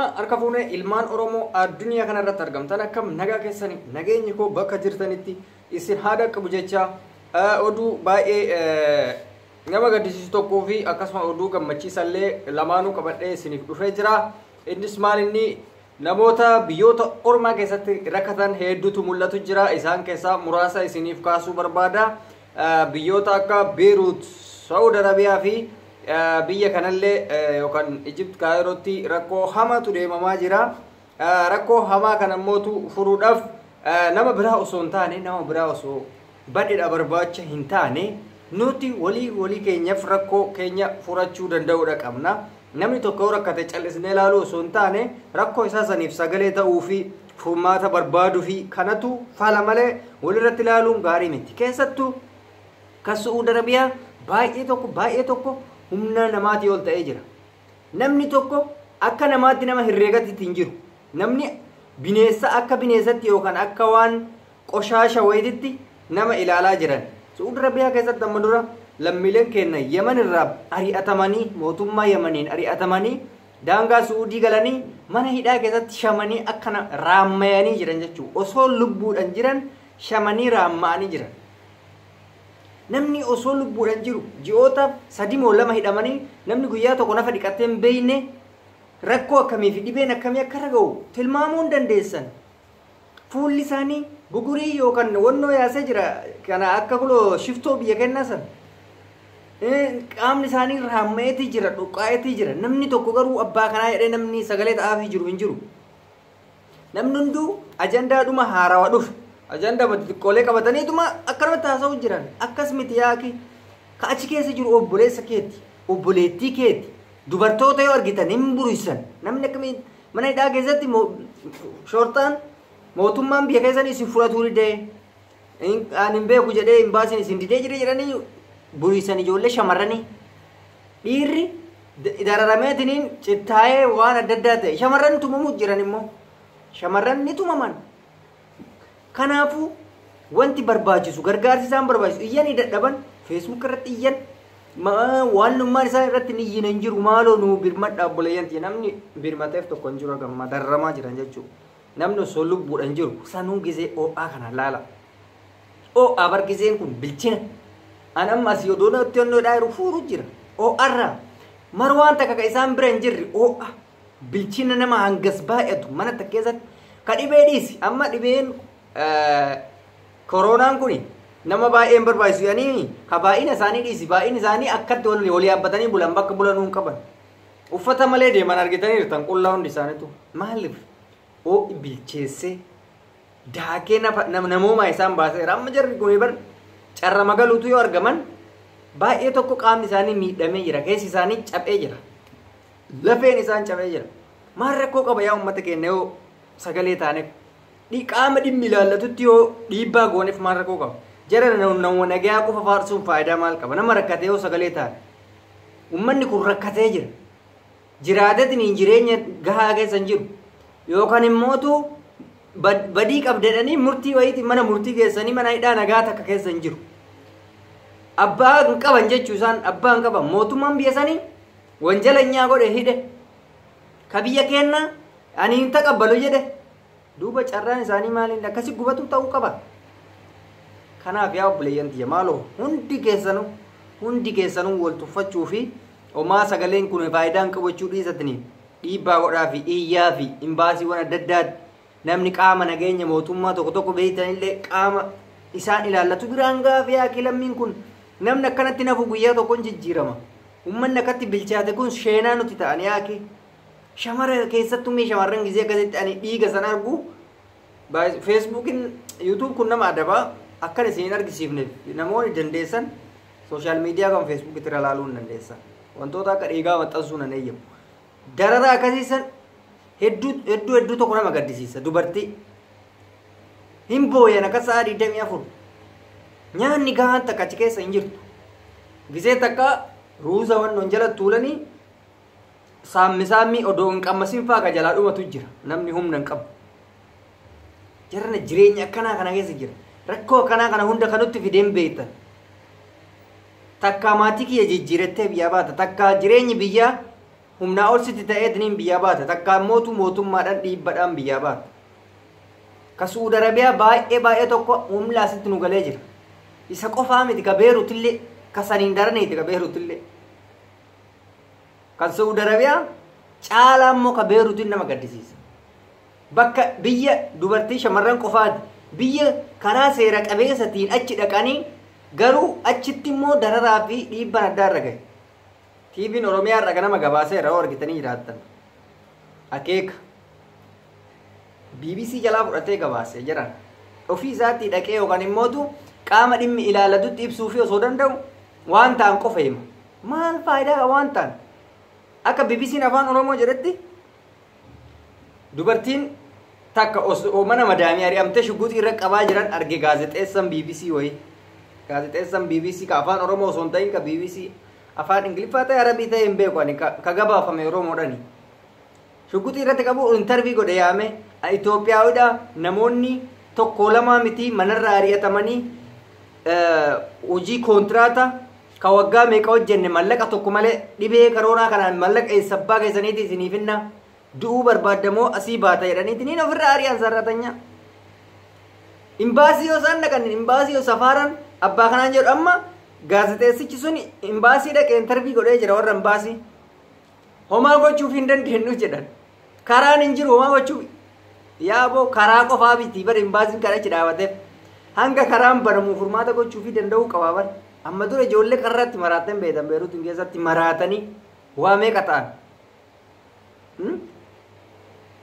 Harka fuunee ilmaan Oromoo addunyaa kanarratti argamtan akkam nagaa keessanii nageenyi koo bakka jirtanitti isin haada qabu jecha oduu baay'ee nama gaddisiisu tokkoo fi akkasuma oduu gammachiisallee lamaanuu qabadhee isiniif dhufee jira. Innis maal inni namoota biyyoota ormaa keessatti rakkatan hedduutu mul'atu jira. Isaan keessaa muraasa isiniif kaasuu barbaada. Biyyoota akka Beirut, Saudi Arabiyaa fi biyya kanallee yookaan Egypt Kaayirootti rakkoo hamaatu deemamaa jira. Rakkoo hamaa kana mootu furuudhaaf nama biraa osoo hin taane nama biraa osoo badheedha barbaacha hin taane nuti walii keenyaaf rakkoo keenya furachuu danda'uudha qabna. Namni tokko rakkate callisnee ilaaluu osoo hin taane rakkoo isaa saniif sagalee ta'uu fi furmaata barbaaduu fi kanatu fala malee walirratti ilaaluun gaarii miti. Keessattuu kan Saudi Arabiyaa baay'ee tokko humna namaati ol ta'ee jira. Namni tokko akka namaatti nama herreegatti hin jiru. Namni bineessa akka bineessatti yookaan akka waan qoshaasha wayititti nama ilaalaa jiran. Saudi Arabiyaa keessatti amma dura lammiileen keenya Yemen irraa ari'atamanii mootummaa Yemeniin ari'atamanii daangaa Suudii galanii mana hidhaa keessatti shamanii akkana raammayanii jiran jechuudha. Osoo lubbuudhaan jiran shamanii raammayanii jiran. Namni osoo lubbuudhaan jiru ji'oota 3 moo 2 hidhamanii namni guyyaa tokko nafa dhiqatee hin beekne rakkoo akkamii fi dhibeen akkamii akka raga'u tilmaamuu hin dandeessan. Fuulli isaanii bugurii yookaan wannoo yaasee jira kana akka kuloo shiftoo biyya kennaa san. Qaamni isaanii raammayeetii jira dhuqqaayeetii jira. Namni tokko garuu abbaa kanaa jedhee namni sagalee ta'aafii jiru hin jiru. Namni hunduu ajandaadhuma haarawaa dhufe. Ajanda xiqqoolee qabataniituma akkanumatti haasa'u jiran akkas miti yaaki ka achi keessa jiru obboleessa keeti obboleettii keeti dubartoota yoo argitan hin burisan namni akkamii mana hidhaa keessatti shortaan mootummaan biyya keessanii isin fudhatuu didee ani hin beeku jedhee hin baasin isin didee jedhanii burisan ijoollee shamarranii dhiirri dararameetiniin cittaayee waan adda addaa ta'e shamarran tumamu jiran immoo shamarran ni tumaman. Kanaafuu wanti barbaachisu gargaarsi isaan barbaachisu iyyanii dadhaban Facebook irratti iyyan waannummaan isaan irratti ni iyyin hin jiru maaloo nu birmadhaa obboleeyyanti namni birmateef tokko hin jiru gamma darramaa jiran jechuudha. Namni osoo lubbuudhaan jiru sanuu gisee oo'aa kana laala. Oo'aa bargiseen kun bilchina. An amma asii odoona itti honnoodhaa jiru fuuru jira. Oo'arraa marwaan takka ka isaan bira hin jirre oo'aa bilchina nama hangas baay'atu mana takka keessatti ka dhibee dhiisi amma dhibeen koronaan kuni nama baay'een barbaachisu yaani ka baay'ina isaanii dhiisi baay'ina isaanii akkatti wal yaabbatanii bulan bakka bulanuu hin qaban uffata malee deeman argitaniirtan qullaa hundi isaaniitu maaliif oo'i bilcheessee daakee namoomaa isaan baaseera amma jarri kuni bar carra magaluutu yoo argaman baay'ee tokko qaamni isaanii miidhamee jira keessi isaanii caphee jira lafeen isaan caphee jira maal rakkoo qaba yaa uummata keenya yoo sagalee taaneef qaama dhimmi ilaallatutti yoo dhiibbaa gooneef maal rakkoo qaba jara nama nagayaa qofa faarsuun faayidaa maal qaba nama rakkatee yoo sagalee taane uummanni kun rakkatee jira jiraatetiin jireenya gahaa keessa hin jiru yookaan immootu badii qabdedhanii murtii wayiitiin mana murtii keessanii mana hidhaa nagaa takka keessa hin jiru abbaa hin qaban jechuu isaan abbaa hin qaban mootummaan biyya sanii wanjalanyaa godhe hidhe ka biyya kennaa ani hin taqabbalu jedhe duuba carraan isaanii maaliin akkasi gubatu ta'uu qaba. Kanaaf yaa obboleeyyantiya maaloo hundi keessanuu wal tuffachuu fi homaa sagaleen kun faayidaan qabachuu dhiisatanii dhiibbaa godhaa fi iyyaa fi imbaasiiwwan adda addaatti namni qaama nageenya mootummaa tokko beektanillee qaama isaan ilaallatu biraan gaafii yaa lammiin kun namni akkanatti nafu guyyaa tokkoon jijjiirama. Uummanni akkatti bilchaate kun sheenaa nuti ta'an yaaki. Shamara keessattuu shamarran gisee akkasitti ani dhiiga sana argu Facebookin YouTube kun nama adabaa akkan isin argisiifneef namoonni dandeessan social media kan Facebook irra ilaaluu hin dandeessan wantoota akka dhiigaa maxxansuu nan eeyyamu darara akkasiisan hedduu tokko nama gaddisiisa dubartii hin booyan akka sa'a 24 nyaanni gahaan takka achi keessa hin jirtu gisee takka ruuza wannoon jala tuulanii saammi odoo hin qammasin faa jalaa dhumatu jira namni humna hin qabu jarana jireenya akkanaa kana keessa jira rakkoo akkanaa kana hunda kanutti fideen beektan takka maatii kiyya jijjiirattee biyyaa baata takka jireenyi biyyaa humnaa ol sitti ta'eetiniin biyyaa baata takka mootummaadhaan dhiibbadhaan biyyaa baata ka Suudi Arabiyaa baay'ee tokko humnaa asitti nu galee jira isa qofaa miti ka Beeruutillee ka saniin daraneeti ka Beeruutillee kan Suudi Arabiyaa caalaa immoo ka Beeruutiin nama gaddisiisa bakka biyya dubartii shamarran qofaati biyya karaa seera qabeessatiin achi dhaqanii garuu achitti immoo dararaa fi dhiibbaan adda irra gahe TV'n Oromiyaa irra ganama gabaaseera yoo argitanii jiraattan akeeka BBC jalaa fudhatee gabaasee jiran ofii isaatii dhaqee yookaan immootu qaama dhimmi ilaalatutti ibsuu fi osoo danda'u waan ta'an qofa hima maal faayidaa waan ta'an akka BBC'n afaan Oromoo jedhetti dubartiin takka mana madaamii ari'amtee shugguutii irra qabaa jiran arge gaazexeessan BBC wayii gaazexeessan BBC ka afaan Oromoo osoo hin ta'in ka BBC afaan Ingiliffaa ta'e Arabii ta'e hin beeku ani ka gabaafame Oromoodhani shugguutii irratti qabu intervii godhe yaame Itoophiyaawidha namoonni tokko lama miti manarraa ari'atamanii hojii kontiraata ka waggaa meeqa hojjenne mallaqa tokko malee dhibee karoonaa kanaan mallaqa eessabbaa keessaniiti isiniifinna du'uu barbaadamoo asii baata jedhaniiti niin ofirraa ari'an sarratanya imbaasii yoo isaan dhaqan imbaasii yoo safaaran abbaa kanaan jedhu amma gaazexeessichi sun imbaasii dhaqee intervii godhee jira warra imbaasii homaa gochuuf hin dandeenyu jedhan karaan hin jiru homaa gochuuf yaaboo karaa qofaa biti bara imbaasiin kadhachi dhaabateef hanga karaan banamuuf furmaata gochuuf danda'uu qabaaban amma dura ijoollee karratti maraatan beekan Beeruutiin keessatti maraatanii waa meeqa ta'an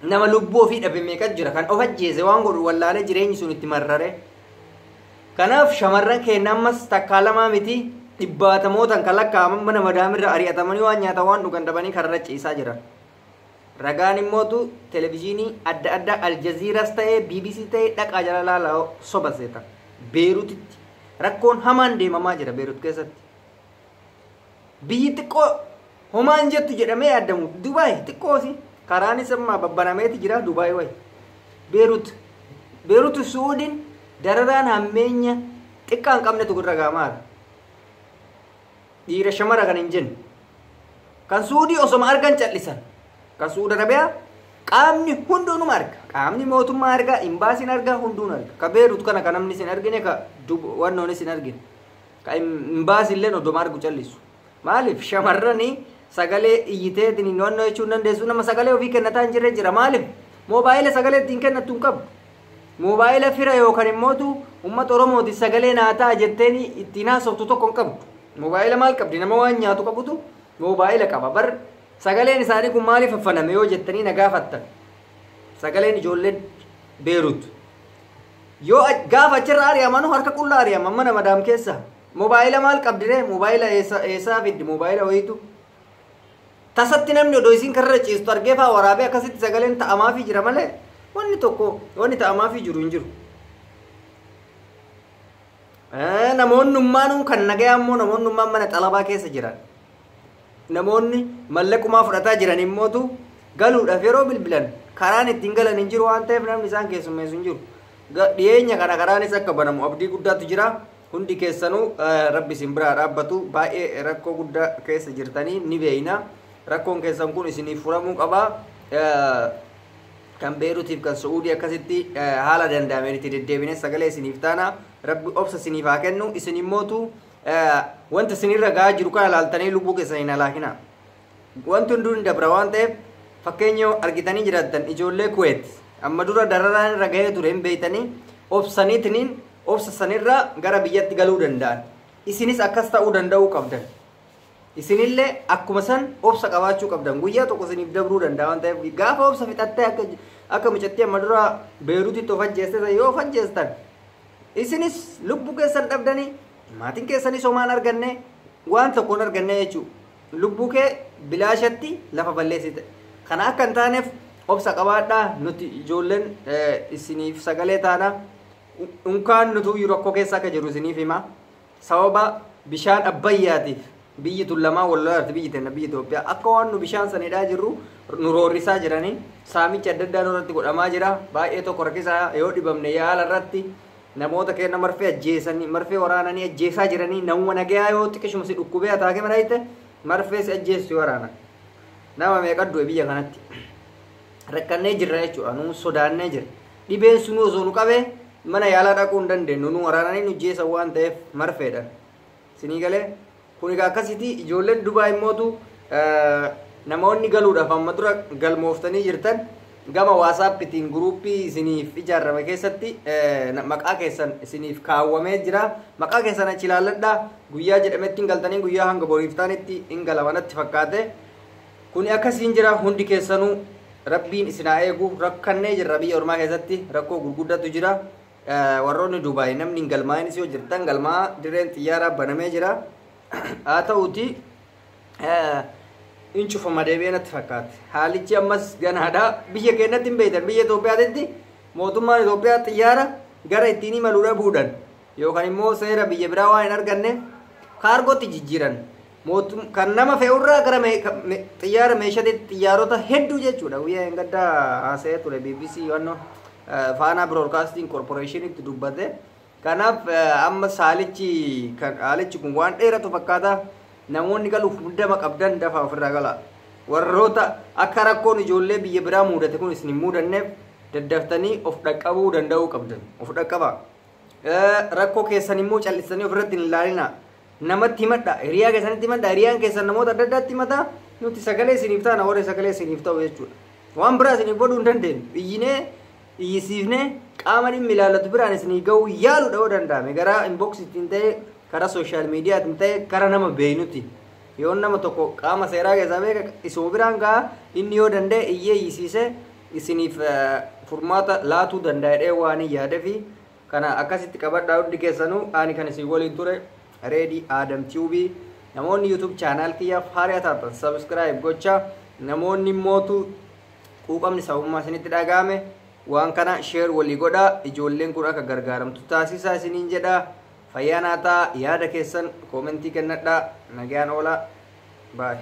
nama lubbuu ofii dhabe meeqa jira kan of ajjeese waan godhu wallaalee jireenyi sun itti marrare kanaaf shamarran keenya ammas takkaa lamaa miti dhibbaatamoota kan lakkaa'aman mana madaamirra ari'atamanii waan nyaata waan dhugan dhabanii karra ciisaa jiran ragaan immootu televiziyoonii adda addaa Aljaziiraas ta'ee BBC ta'ee dhaqaa jala laalaa soba seetan Beeruutitti rakkoon hamaan deemamaa jira Beeruut keessatti biyyi xiqqoo homaan jettu jedhamee yaadamu Dubaay xiqqoosi karaanis amma babbanameeti jira Dubaay wayi Beeruut Suudiin dararaan hammeenya xiqqaa hin qabnetu gurra gaamaadha dhiira shamara kan hin jenne kan Suudii osoma argan callisan kan Suudi Arabiyaa qaamni hunduunuma arga qaamni mootummaa arga imbaasiin arga hunduun arga ka Beeruut kana kan namni sin argine ka wannoon sin argine ka imbaasiilleen odoma argu callisu maaliif shamarranii sagalee iyyiteetiin wannoo jechuun dandeessu nama sagalee ofii kennataa hin jirre jira maaliif moobaayila sagalee ittiin kennattu hin qabu moobaayila fira yookaan immootu uummata Oromooti sagalee naataa jetteen ittiin haasoftu tokko hin qabu moobaayila maal qabdi nama waan nyaatu qabutu moobaayila qaba bar sagaleen isaanii kun maaliif affaname yoo jettanii na gaafattan sagaleen ijoolleen Beeruut yoo gaafa achirra ari'amanu harka qullaa ari'aman mana madaam keessa moobaayila maal qabdire moobaayila eessaa fiddi moobaayila wayitu tasatti namni odoo isiin karra ciistu argee faa waraabee akkasitti sagaleen ta'amaafii jira malee wanni tokko wanni ta'amaafii jiru hin jiru namoonnummaan kan nagaya ammoo namoonnummaan mana xalabaa keessa jiran namoonni mallaqumaa fudhataa jiran immootu galuudhaaf yeroo bilbilan karaan ittiin galan hin jiru waan ta'eef namni isaan keessummeessu hin jiru dhiyeenya kana karaanis akka banamu abdii guddaatu jira hundi keessanuu rabbi isin biraa dhaabbatu baay'ee rakkoo guddaa keessa jirtanii ni beeyna rakkoon keessan kun isiniif furamuu qabaa kan Beeruutiif kan Suudii akkasitti haala danda'ameen itti deddeebine sagalee isiniif taana rabbi obsa isiniif haa kennu isin immootu wanta isinirra gahaa jiru kana laaltanii lubbuu keessanii hin halaakina wanti hunduu hin dabra waan ta'eef fakkeenya argitanii jiraattan ijoollee Kuweet amma dura dararaan irra gahee ture hin beeytanii obsaniitiniin obsa sanirra gara biyyatti galuu danda'an isinis akkas ta'uu danda'uu qabdan isinillee akkuma san obsa qabaachuu qabdan guyyaa tokko isiniif dabruu danda'a waan ta'eef gaafa obsa fixattee akka mucattii amma dura Beeruutitti of ajjeessan yoo of ajjeestan isinis lubbuu keessan dhabdanii maatiin keessanis homaan arganne waan tokkoon arganne jechuudha lubbuu kee bilaashatti lafa balleessite kana akka hin taaneef obsa qabaadhaa nuti ijoolleen isiniif sagalee taana unkaan nuti rakkoo keessa akka jiru isiniif hima sababa bishaan abbayyaatiif biyyi tun lamaa wallolarti biyyi tenna biyyi Itoophiyaa akka waan nu bishaan sanidhaa jirru nu roorrisaa jiranii saamicha adda addaa irratti godhamaa jira baay'ee tokko rakkisaa yoo dhibamne yaala irratti namoota keenya marfee ajjeesanii marfee waraananii ajjeesaa jiranii nama nagayaa yoo xiqqishuma si dhukkubee ataake maraayite marfee si ajjeessu waraana nama meeqa du'e biyya kanatti rakkannee jirra jechuudha nu sodaannee jirra dhibeen sun osoo nu qabee mana yaalaa dhaquu hin dandeenyu nu waraananii nu jeessa waan ta'eef marfeedhaan sinii galee kun egaa akkasitti ijoolleen Dubaay immootu namoonni galuudhaaf amma dura galmooftanii jirtan gama WhatsApptiin guruupii isiniif ijaarame keessatti maqaa keessan isiniif kaawwamee jira maqaa keessan achi ilaalladhaa guyyaa jedhametti hin galtanii guyyaa hanga boriiftaanitti hin galamanatti fakkaate kun akkasiin jira hundi keessanuu rabbiin isinaa eegu rakkannee jirra biyya ormaa keessatti rakkoo gurguddatu jira warroonni Dubaay namni hin galmaa'inis yoo jirtan galmaa dirreen xiyyaaraa banamee jira haa ta'uuti in cufama deebi'anatti fakkaate haalichi ammas ganaadha biyya keenyatti hin beeytan biyya Itoophiyaatti mootummaan Itoophiyaa xiyyaara gara ittiin imaluudha buudhan yookaan immoo seera biyya biraa waan hin arganne kaargootti jijjiiran kan nama fe'urraa gara xiyyaara meeshaatii xiyyaarota hedduu jechuudha guyyaa hin gaddaa haasa'ee ture BBC wanno Faana Broadcasting Corporation itti dubbate kanaaf amma haalichi kun waan dheeratu fakkaata namoonni galuuf muddama qabdan dafaa ofirraa gala warroota akka rakkoon ijoollee biyya biraa mudate kun isin hin mudanneef daddaftanii of dhaqqabuu danda'uu qabdan of dhaqqabaa rakkoo keessan immoo callisanii ofirratti hin ilaalina namatti himadha hiriyaa keessanitti himadha hiriyaan keessan namoota adda addaatti himata nuti sagalee isiniif taana warri sagalee isiniif ta'u jechuudha waan biraa isiniif godhuu hin dandeenyu iyyinee iyyisiifnee qaama dhimmi ilaallatu biraan isinii ga'uu yaaluudha yoo danda'ame gara inboxittiin ta'e karaa social miidiyaatiin ta'e karaa nama beeynutti yoo nama tokko qaama seeraa keessaa beeka isoo biraan ga'a inni yoo danda'e iyyee iyyisiise isiniif furmaata laatuu danda'ee waan yaadee fi kana akkasitti qabadhaa hundi keessanuu ani kan isin waliin ture Ready Adam TV namoonni YouTube channel kiyyaaf haaraa taatan subscribe gocha namoonni mootu quuqamni sabummaa isinitti dhagaame waan kana share walii godhaa ijoolleen kun akka gargaaramtu taasisaa isiniin jedha fayyaa naataa yaada keessan koomentii kennadhaa nagaan oolaa bye